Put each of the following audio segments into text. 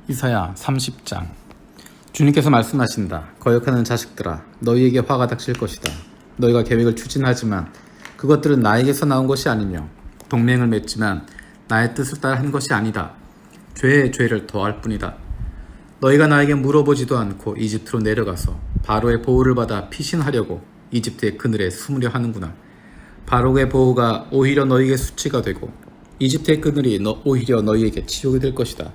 이사야 30장. 주님께서 말씀하신다. 거역하는 자식들아, 너희에게 화가 닥칠 것이다. 너희가 계획을 추진하지만 그것들은 나에게서 나온 것이 아니며 동맹을 맺지만 나의 뜻을 따라 한 것이 아니다. 죄에 죄를 더할 뿐이다. 너희가 나에게 물어보지도 않고 이집트로 내려가서 바로의 보호를 받아 피신하려고 이집트의 그늘에 숨으려 하는구나. 바로의 보호가 오히려 너희에게 수치가 되고 이집트의 그늘이 오히려 너희에게 치욕이 될 것이다.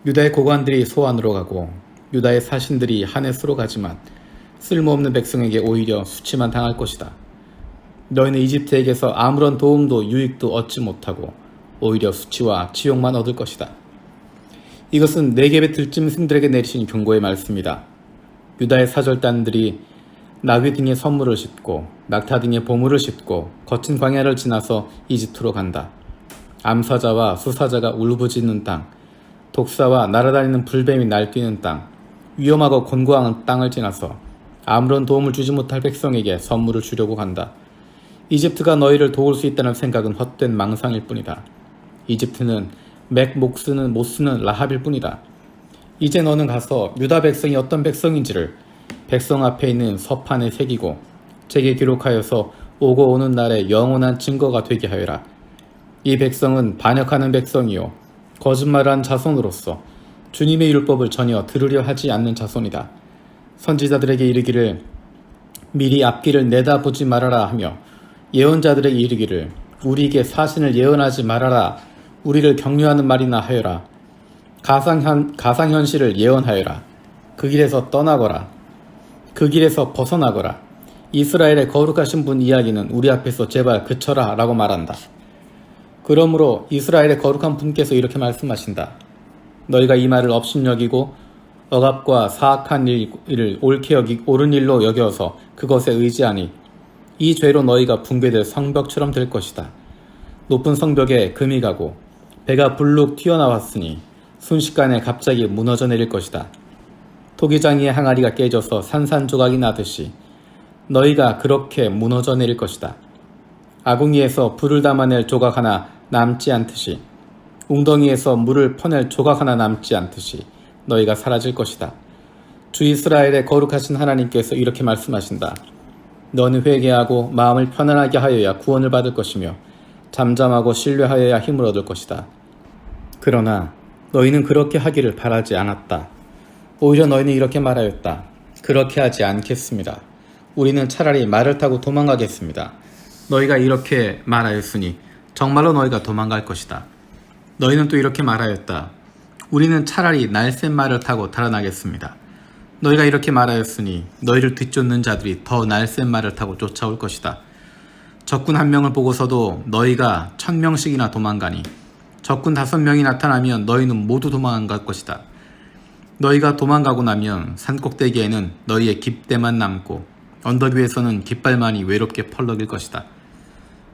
유다의 고관들이 소환으로 가고 유다의 사신들이 하네스로 가지만 쓸모없는 백성에게 오히려 수치만 당할 것이다. 너희는 이집트에게서 아무런 도움도 유익도 얻지 못하고 오히려 수치와 치욕만 얻을 것이다. 이것은 네겝의 들짐승들에게 내리신 경고의 말씀이다. 유다의 사절단들이 나귀 등에 선물을 싣고 낙타 등에 보물을 싣고 거친 광야를 지나서 이집트로 간다. 암사자와 수사자가 울부짖는 땅, 독사와 날아다니는 불뱀이 날뛰는 땅, 위험하고 곤고한 땅을 지나서 아무런 도움을 주지 못할 백성에게 선물을 주려고 간다. 이집트가 너희를 도울 수 있다는 생각은 헛된 망상일 뿐이다. 이집트는 맥 못 쓰는 라합일 뿐이다. 이제 너는 가서 유다 백성이 어떤 백성인지를 백성 앞에 있는 서판에 새기고 책에 기록하여서 오고 오는 날에 영원한 증거가 되게 하여라. 이 백성은 반역하는 백성이요 거짓말한 자손으로서 주님의 율법을 전혀 들으려 하지 않는 자손이다. 선지자들에게 이르기를 미리 앞길을 내다보지 말아라 하며 예언자들에게 이르기를 우리에게 사신을 예언하지 말아라. 우리를 격려하는 말이나 하여라. 가상현실을 예언하여라. 그 길에서 떠나거라. 그 길에서 벗어나거라. 이스라엘의 거룩하신 분 이야기는 우리 앞에서 제발 그쳐라 라고 말한다. 그러므로 이스라엘의 거룩한 분께서 이렇게 말씀하신다. 너희가 이 말을 업신여기고 억압과 사악한 일을 옳은 일로 여겨서 그것에 의지하니 이 죄로 너희가 붕괴될 성벽처럼 될 것이다. 높은 성벽에 금이 가고 배가 불룩 튀어나왔으니 순식간에 갑자기 무너져 내릴 것이다. 토기장이의 항아리가 깨져서 산산조각이 나듯이 너희가 그렇게 무너져 내릴 것이다. 아궁이에서 불을 담아낼 조각 하나 남지 않듯이 웅덩이에서 물을 퍼낼 조각 하나 남지 않듯이 너희가 사라질 것이다. 주 이스라엘의 거룩하신 하나님께서 이렇게 말씀하신다. 너는 회개하고 마음을 편안하게 하여야 구원을 받을 것이며 잠잠하고 신뢰하여야 힘을 얻을 것이다. 그러나 너희는 그렇게 하기를 바라지 않았다. 오히려 너희는 이렇게 말하였다. 그렇게 하지 않겠습니다. 우리는 차라리 말을 타고 도망가겠습니다. 너희가 이렇게 말하였으니 정말로 너희가 도망갈 것이다. 너희는 또 이렇게 말하였다. 우리는 차라리 날쌘 말을 타고 달아나겠습니다. 너희가 이렇게 말하였으니 너희를 뒤쫓는 자들이 더 날쌘 말을 타고 쫓아올 것이다. 적군 1명을 보고서도 너희가 1000명씩이나 도망가니 적군 5명이 나타나면 너희는 모두 도망갈 것이다. 너희가 도망가고 나면 산꼭대기에는 너희의 깃대만 남고 언덕 위에서는 깃발만이 외롭게 펄럭일 것이다.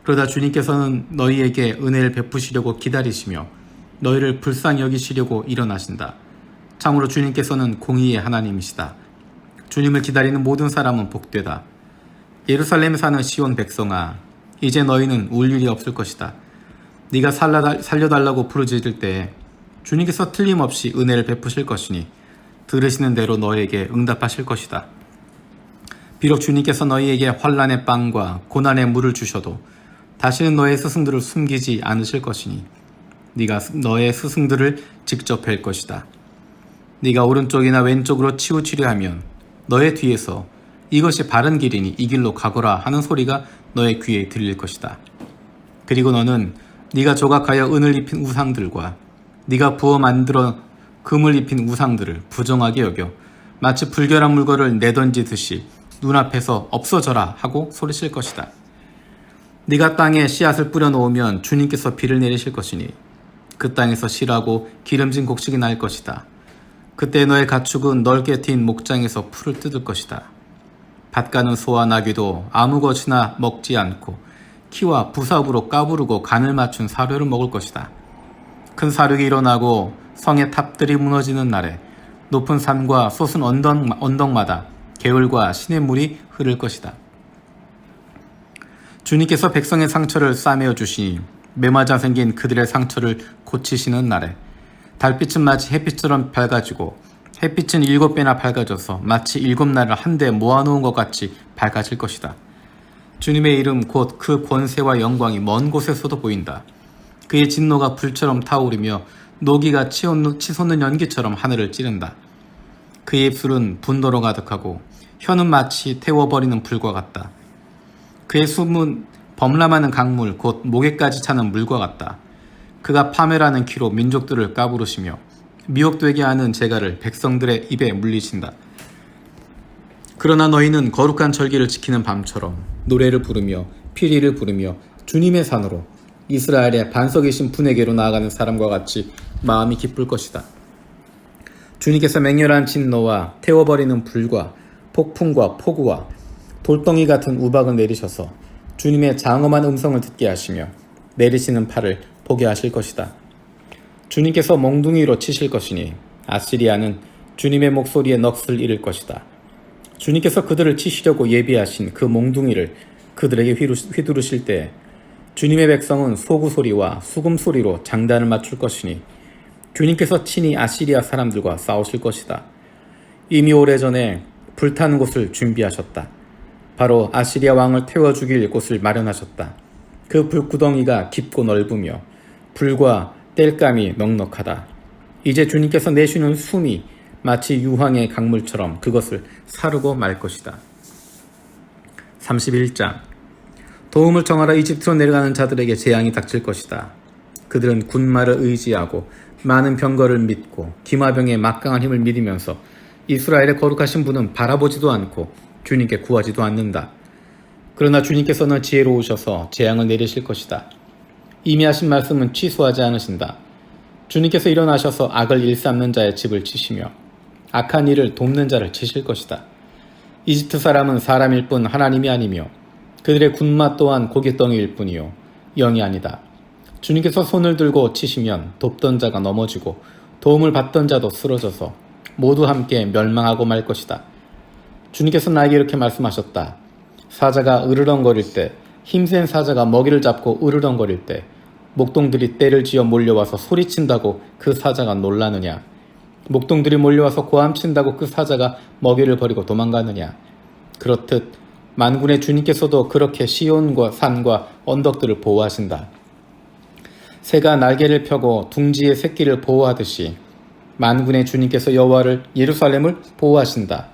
그러다 주님께서는 너희에게 은혜를 베푸시려고 기다리시며 너희를 불쌍히 여기시려고 일어나신다. 참으로 주님께서는 공의의 하나님이시다. 주님을 기다리는 모든 사람은 복되다. 예루살렘에 사는 시온 백성아, 이제 너희는 울 일이 없을 것이다. 네가 살려달라고 부르짖을 때 주님께서 틀림없이 은혜를 베푸실 것이니 들으시는 대로 너희에게 응답하실 것이다. 비록 주님께서 너희에게 환난의 빵과 고난의 물을 주셔도 다시는 너의 스승들을 숨기지 않으실 것이니 네가 너의 스승들을 직접 뵐 것이다. 네가 오른쪽이나 왼쪽으로 치우치려 하면 너의 뒤에서 이것이 바른 길이니 이 길로 가거라 하는 소리가 너의 귀에 들릴 것이다. 그리고 너는 네가 조각하여 은을 입힌 우상들과 네가 부어 만들어 금을 입힌 우상들을 부정하게 여겨 마치 불결한 물건을 내던지듯이 눈앞에서 없어져라 하고 소리칠 것이다. 네가 땅에 씨앗을 뿌려놓으면 주님께서 비를 내리실 것이니 그 땅에서 실하고 기름진 곡식이 날 것이다. 그때 너의 가축은 넓게 트인 목장에서 풀을 뜯을 것이다. 밭 가는 소와 나귀도 아무 것이나 먹지 않고 키와 부삽으로 까부르고 간을 맞춘 사료를 먹을 것이다. 큰 사륙이 일어나고 성의 탑들이 무너지는 날에 높은 산과 솟은 언덕마다 개울과 시냇물이 흐를 것이다. 주님께서 백성의 상처를 싸매어 주시니 매맞아 생긴 그들의 상처를 고치시는 날에 달빛은 마치 햇빛처럼 밝아지고 햇빛은 7배나 밝아져서 마치 7날을 한데 모아놓은 것 같이 밝아질 것이다. 주님의 이름 곧 그 권세와 영광이 먼 곳에서도 보인다. 그의 진노가 불처럼 타오르며 노기가 치솟는 연기처럼 하늘을 찌른다. 그의 입술은 분노로 가득하고 혀는 마치 태워버리는 불과 같다. 그의 숨은 범람하는 강물 곧 목에까지 차는 물과 같다. 그가 파멸하는 키로 민족들을 까부르시며 미혹되게 하는 재갈을 백성들의 입에 물리친다. 그러나 너희는 거룩한 절기를 지키는 밤처럼 노래를 부르며 피리를 부르며 주님의 산으로 이스라엘의 반석이신 분에게로 나아가는 사람과 같이 마음이 기쁠 것이다. 주님께서 맹렬한 진노와 태워버리는 불과 폭풍과 폭우와 돌덩이 같은 우박을 내리셔서 주님의 장엄한 음성을 듣게 하시며 내리시는 팔을 보게 하실 것이다. 주님께서 몽둥이로 치실 것이니 아시리아는 주님의 목소리에 넋을 잃을 것이다. 주님께서 그들을 치시려고 예비하신 그 몽둥이를 그들에게 휘두르실 때 주님의 백성은 소구소리와 수금소리로 장단을 맞출 것이니 주님께서 친히 아시리아 사람들과 싸우실 것이다. 이미 오래전에 불타는 곳을 준비하셨다. 바로 아시리아 왕을 태워 죽일 곳을 마련하셨다. 그 불구덩이가 깊고 넓으며 불과 땔감이 넉넉하다. 이제 주님께서 내쉬는 숨이 마치 유황의 강물처럼 그것을 사르고 말 것이다. 31장 도움을 청하러 이집트로 내려가는 자들에게 재앙이 닥칠 것이다. 그들은 군마를 의지하고 많은 병거를 믿고 기마병의 막강한 힘을 믿으면서 이스라엘의 거룩하신 분은 바라보지도 않고 주님께 구하지도 않는다. 그러나 주님께서는 지혜로우셔서 재앙을 내리실 것이다. 이미 하신 말씀은 취소하지 않으신다. 주님께서 일어나셔서 악을 일삼는 자의 집을 치시며 악한 일을 돕는 자를 치실 것이다. 이집트 사람은 사람일 뿐 하나님이 아니며 그들의 군마 또한 고깃덩이일 뿐이요 영이 아니다. 주님께서 손을 들고 치시면 돕던 자가 넘어지고 도움을 받던 자도 쓰러져서 모두 함께 멸망하고 말 것이다. 주님께서 나에게 이렇게 말씀하셨다. 사자가 으르렁거릴 때, 힘센 사자가 먹이를 잡고 으르렁거릴 때 목동들이 떼를 지어 몰려와서 소리친다고 그 사자가 놀라느냐? 목동들이 몰려와서 고함친다고 그 사자가 먹이를 버리고 도망가느냐? 그렇듯 만군의 주님께서도 그렇게 시온과 산과 언덕들을 보호하신다. 새가 날개를 펴고 둥지의 새끼를 보호하듯이 만군의 주님께서 여호와를 예루살렘을 보호하신다.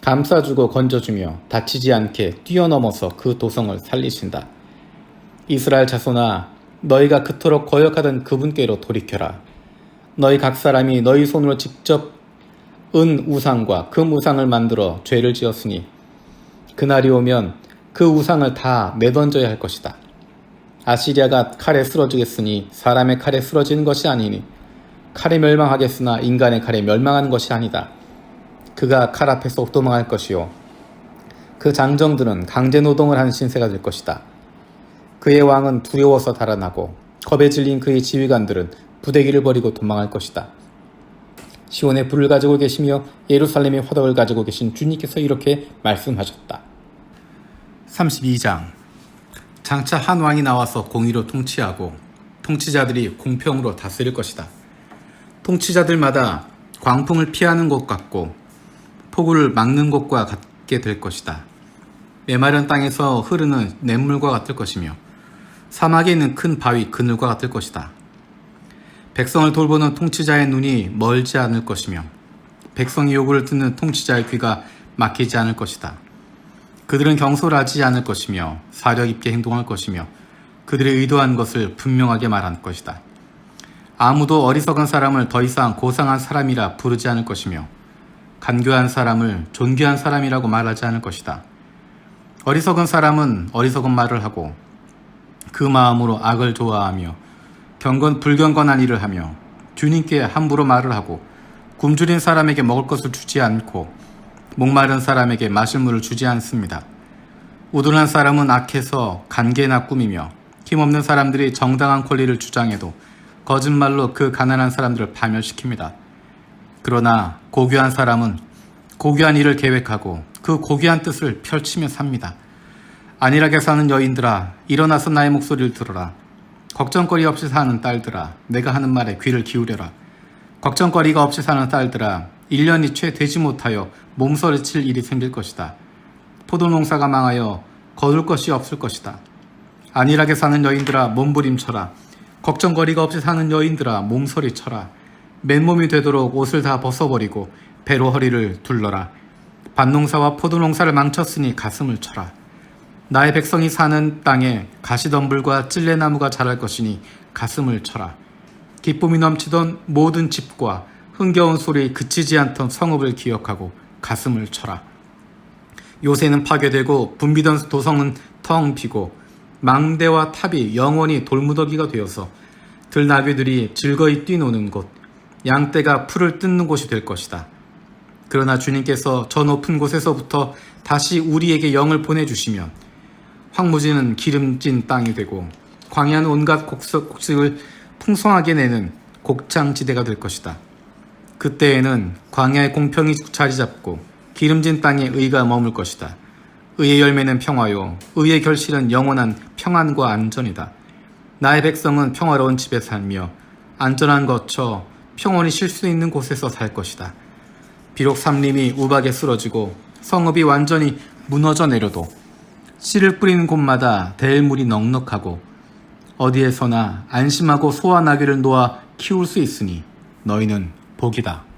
감싸주고 건져주며 다치지 않게 뛰어넘어서 그 도성을 살리신다. 이스라엘 자손아, 너희가 그토록 거역하던 그분께로 돌이켜라. 너희 각 사람이 너희 손으로 직접 은 우상과 금 우상을 만들어 죄를 지었으니 그날이 오면 그 우상을 다 내던져야 할 것이다. 아시리아가 칼에 쓰러지겠으니 사람의 칼에 쓰러지는 것이 아니니 칼에 멸망하겠으나 인간의 칼에 멸망하는 것이 아니다. 그가 칼 앞에서 도망할 것이요 그 장정들은 강제노동을 하는 신세가 될 것이다. 그의 왕은 두려워서 달아나고 겁에 질린 그의 지휘관들은 부대기를 버리고 도망할 것이다. 시온에 불을 가지고 계시며 예루살렘에 화덕을 가지고 계신 주님께서 이렇게 말씀하셨다. 32장 장차 한 왕이 나와서 공의로 통치하고 통치자들이 공평으로 다스릴 것이다. 통치자들마다 광풍을 피하는 것 같고 폭우를 막는 것과 같게 될 것이다. 메마른 땅에서 흐르는 냇물과 같을 것이며 사막에 있는 큰 바위 그늘과 같을 것이다. 백성을 돌보는 통치자의 눈이 멀지 않을 것이며 백성의 요구를 듣는 통치자의 귀가 막히지 않을 것이다. 그들은 경솔하지 않을 것이며 사력 있게 행동할 것이며 그들의 의도한 것을 분명하게 말할 것이다. 아무도 어리석은 사람을 더 이상 고상한 사람이라 부르지 않을 것이며 간교한 사람을 존귀한 사람이라고 말하지 않을 것이다. 어리석은 사람은 어리석은 말을 하고 그 마음으로 악을 좋아하며 불경건한 일을 하며 주님께 함부로 말을 하고 굶주린 사람에게 먹을 것을 주지 않고 목마른 사람에게 마실 물을 주지 않습니다. 우둔한 사람은 악해서 간계나 꾸미며 힘없는 사람들이 정당한 권리를 주장해도 거짓말로 그 가난한 사람들을 파멸시킵니다. 그러나 고귀한 사람은 고귀한 일을 계획하고 그 고귀한 뜻을 펼치며 삽니다. 안일하게 사는 여인들아, 일어나서 나의 목소리를 들어라. 걱정거리 없이 사는 딸들아, 내가 하는 말에 귀를 기울여라. 걱정거리가 없이 사는 딸들아, 1년이 채 되지 못하여 몸서리칠 일이 생길 것이다. 포도농사가 망하여 거둘 것이 없을 것이다. 안일하게 사는 여인들아, 몸부림쳐라. 걱정거리가 없이 사는 여인들아, 몸서리쳐라. 맨몸이 되도록 옷을 다 벗어버리고 배로 허리를 둘러라. 밭농사와 포도농사를 망쳤으니 가슴을 쳐라. 나의 백성이 사는 땅에 가시덤불과 찔레나무가 자랄 것이니 가슴을 쳐라. 기쁨이 넘치던 모든 집과 흥겨운 소리 그치지 않던 성읍을 기억하고 가슴을 쳐라. 요새는 파괴되고 붐비던 도성은 텅 비고 망대와 탑이 영원히 돌무더기가 되어서 들나귀들이 즐거이 뛰노는 곳, 양떼가 풀을 뜯는 곳이 될 것이다. 그러나 주님께서 저 높은 곳에서부터 다시 우리에게 영을 보내주시면 황무지는 기름진 땅이 되고 광야는 온갖 곡식을 풍성하게 내는 곡창지대가 될 것이다. 그때에는 광야의 공평이 자리 잡고 기름진 땅에 의가 머물 것이다. 의의 열매는 평화요, 의의 결실은 영원한 평안과 안전이다. 나의 백성은 평화로운 집에 살며 안전한 거처 평온히 쉴 수 있는 곳에서 살 것이다. 비록 삼림이 우박에 쓰러지고 성읍이 완전히 무너져 내려도 씨를 뿌리는 곳마다 대물이 넉넉하고 어디에서나 안심하고 소와 나귀를 놓아 키울 수 있으니 너희는 복이다.